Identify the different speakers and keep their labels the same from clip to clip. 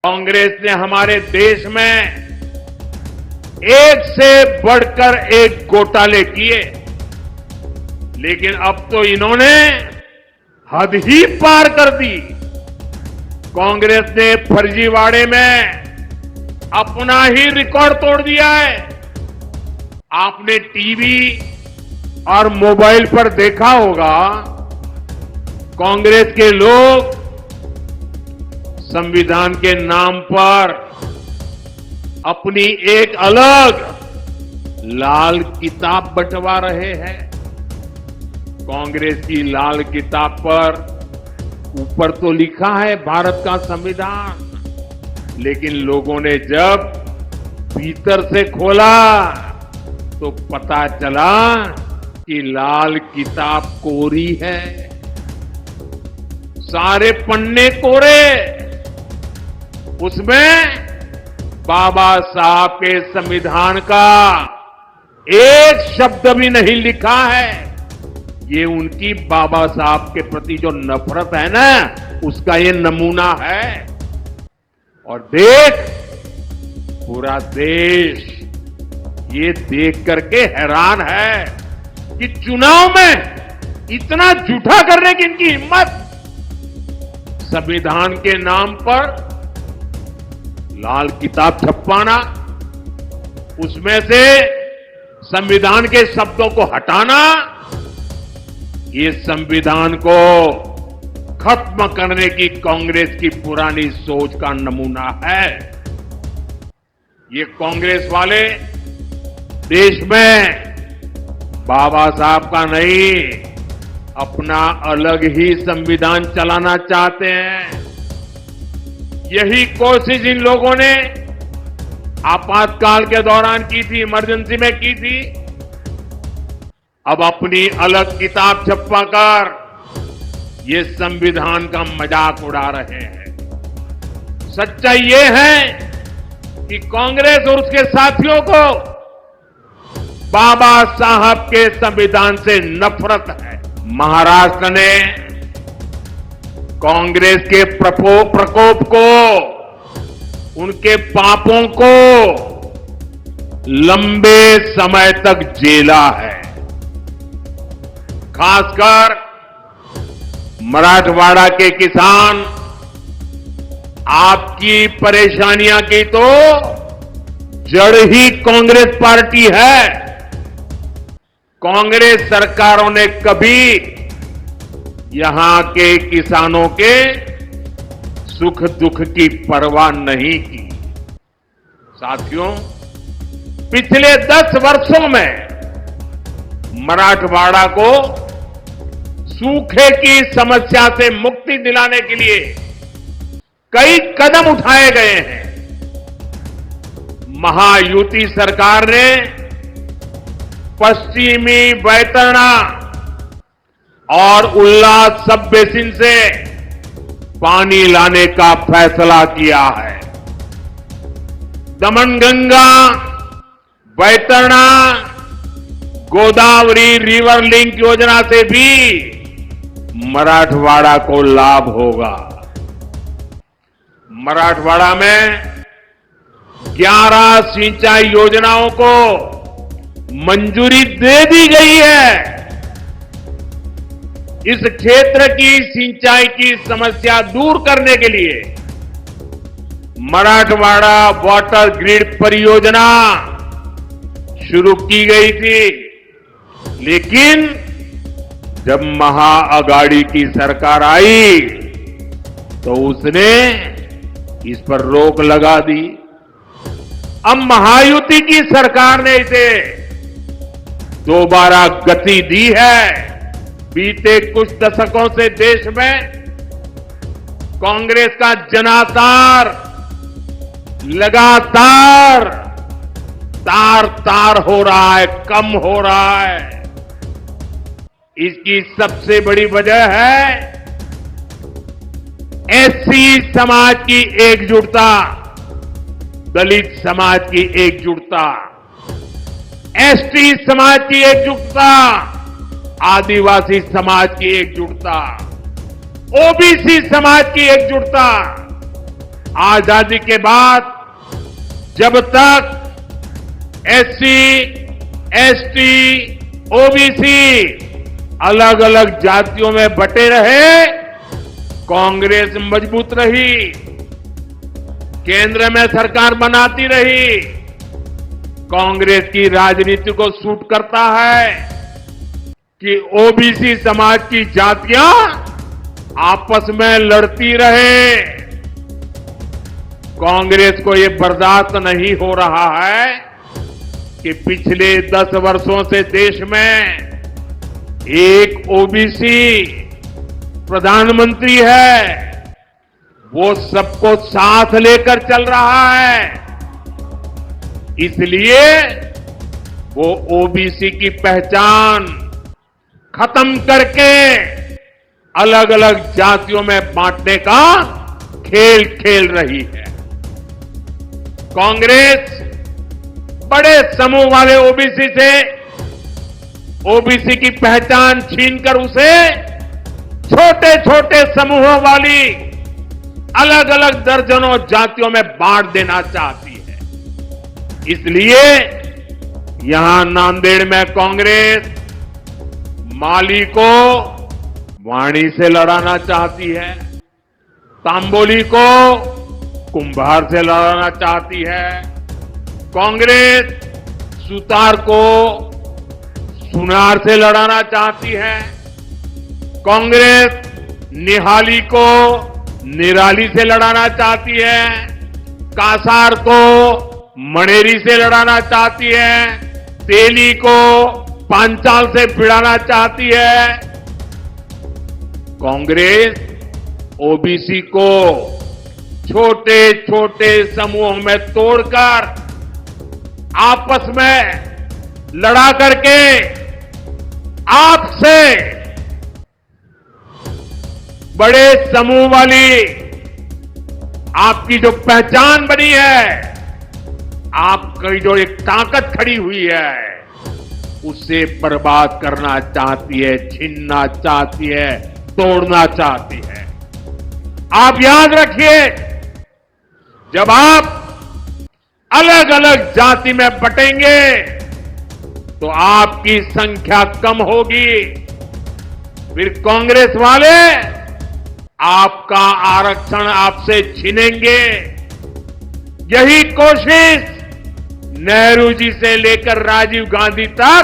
Speaker 1: कांग्रेस ने हमारे देश में एक से बढ़कर एक घोटाले किए, लेकिन अब तो इन्होंने हद ही पार कर दी। कांग्रेस ने फर्जीवाड़े में अपना ही रिकॉर्ड तोड़ दिया है। आपने टीवी और मोबाइल पर देखा होगा, कांग्रेस के लोग संविधान के नाम पर अपनी एक अलग लाल किताब बंटवा रहे हैं। कांग्रेस की लाल किताब पर ऊपर तो लिखा है भारत का संविधान, लेकिन लोगों ने जब भीतर से खोला तो पता चला कि लाल किताब कोरी है। सारे पन्ने कोरे, उसमें बाबा साहब के संविधान का एक शब्द भी नहीं लिखा है। ये उनकी बाबा साहब के प्रति जो नफरत है ना, उसका ये नमूना है। और देख, पूरा देश ये देख करके हैरान है कि चुनाव में इतना झूठा करने की इनकी हिम्मत। संविधान के नाम पर लाल किताब छपवाना, उसमें से संविधान के शब्दों को हटाना, ये संविधान को खत्म करने की कांग्रेस की पुरानी सोच का नमूना है। ये कांग्रेस वाले देश में बाबा साहब का नहीं, अपना अलग ही संविधान चलाना चाहते हैं। यही कोशिश इन लोगों ने आपातकाल के दौरान की थी, इमरजेंसी में की थी। अब अपनी अलग किताब छपवाकर ये संविधान का मजाक उड़ा रहे हैं। सच्चाई ये है कि कांग्रेस और उसके साथियों को बाबा साहब के संविधान से नफरत है। महाराष्ट्र ने कांग्रेस के प्रकोप को, उनके पापों को लंबे समय तक झेला है। खासकर मराठवाड़ा के किसान, आपकी परेशानियां की तो जड़ ही कांग्रेस पार्टी है। कांग्रेस सरकारों ने कभी यहां के किसानों के सुख दुख की परवाह नहीं की। साथियों, पिछले 10 वर्षों में मराठवाड़ा को सूखे की समस्या से मुक्ति दिलाने के लिए कई कदम उठाए गए हैं। महायुति सरकार ने पश्चिमी बैतरणी और उल्लास सब बेसिन से पानी लाने का फैसला किया है। दमनगंगा, बैतरणी, गोदावरी रिवर लिंक योजना से भी मराठवाड़ा को लाभ होगा। मराठवाड़ा में 11 सिंचाई योजनाओं को मंजूरी दे दी गई है। इस क्षेत्र की सिंचाई की समस्या दूर करने के लिए मराठवाड़ा वाटर ग्रिड परियोजना शुरू की गई थी, लेकिन जब महाअघाड़ी की सरकार आई तो उसने इस पर रोक लगा दी। अब महायुति की सरकार ने इसे दोबारा गति दी है। बीते कुछ दशकों से देश में कांग्रेस का जनाधार लगातार तार हो रहा है, कम हो रहा है। इसकी सबसे बड़ी वजह है एससी समाज की एकजुटता, दलित समाज की एकजुटता, एसटी समाज की एकजुटता, आदिवासी समाज की एकजुटता, ओबीसी समाज की एकजुटता। आजादी के बाद जब तक एससी, एसटी, ओबीसी अलग अलग जातियों में बटे रहे, कांग्रेस मजबूत रही, केंद्र में सरकार बनाती रही। कांग्रेस की राजनीति को सूट करता है कि ओबीसी समाज की जातियां आपस में लड़ती रहे। कांग्रेस को यह बर्दाश्त नहीं हो रहा है कि पिछले 10 वर्षों से देश में एक ओबीसी प्रधानमंत्री है, वो सबको साथ लेकर चल रहा है। इसलिए वो ओबीसी की पहचान खत्म करके अलग अलग जातियों में बांटने का खेल खेल रही है। कांग्रेस बड़े समूह वाले ओबीसी से ओबीसी की पहचान छीनकर उसे छोटे छोटे समूहों वाली अलग अलग दर्जनों जातियों में बांट देना चाहती है। इसलिए यहां नांदेड़ में कांग्रेस माली को वाणी से लड़ाना चाहती है, तांबोली को कुंभार से लड़ाना चाहती है, कांग्रेस सुतार को सुनार से लड़ाना चाहती है, कांग्रेस निहाली को निराली से लड़ाना चाहती है, कासार को मणेरी से लड़ाना चाहती है, तेली को पांचाल से भिड़ाना चाहती है। कांग्रेस ओबीसी को छोटे छोटे समूहों में तोड़कर आपस में लड़ा करके आपसे बड़े समूह वाली आपकी जो पहचान बनी है, आपकी जो एक ताकत खड़ी हुई है, उसे बर्बाद करना चाहती है, छीनना चाहती है, तोड़ना चाहती है। आप याद रखिए, जब आप अलग अलग जाति में बटेंगे तो आपकी संख्या कम होगी, फिर कांग्रेस वाले आपका आरक्षण आपसे छीनेंगे। यही कोशिश नेहरू जी से लेकर राजीव गांधी तक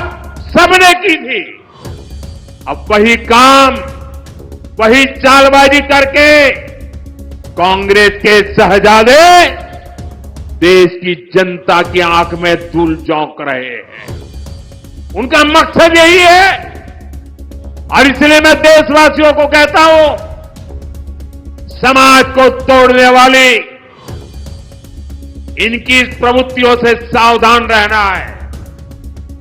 Speaker 1: सबने की थी। अब वही काम, वही चालबाजी करके कांग्रेस के शहजादे देश की जनता की आंख में धूल झोंक रहे हैं। उनका मकसद यही है, और इसलिए मैं देशवासियों को कहता हूं, समाज को तोड़ने वाली इनकी प्रवृत्तियों से सावधान रहना है।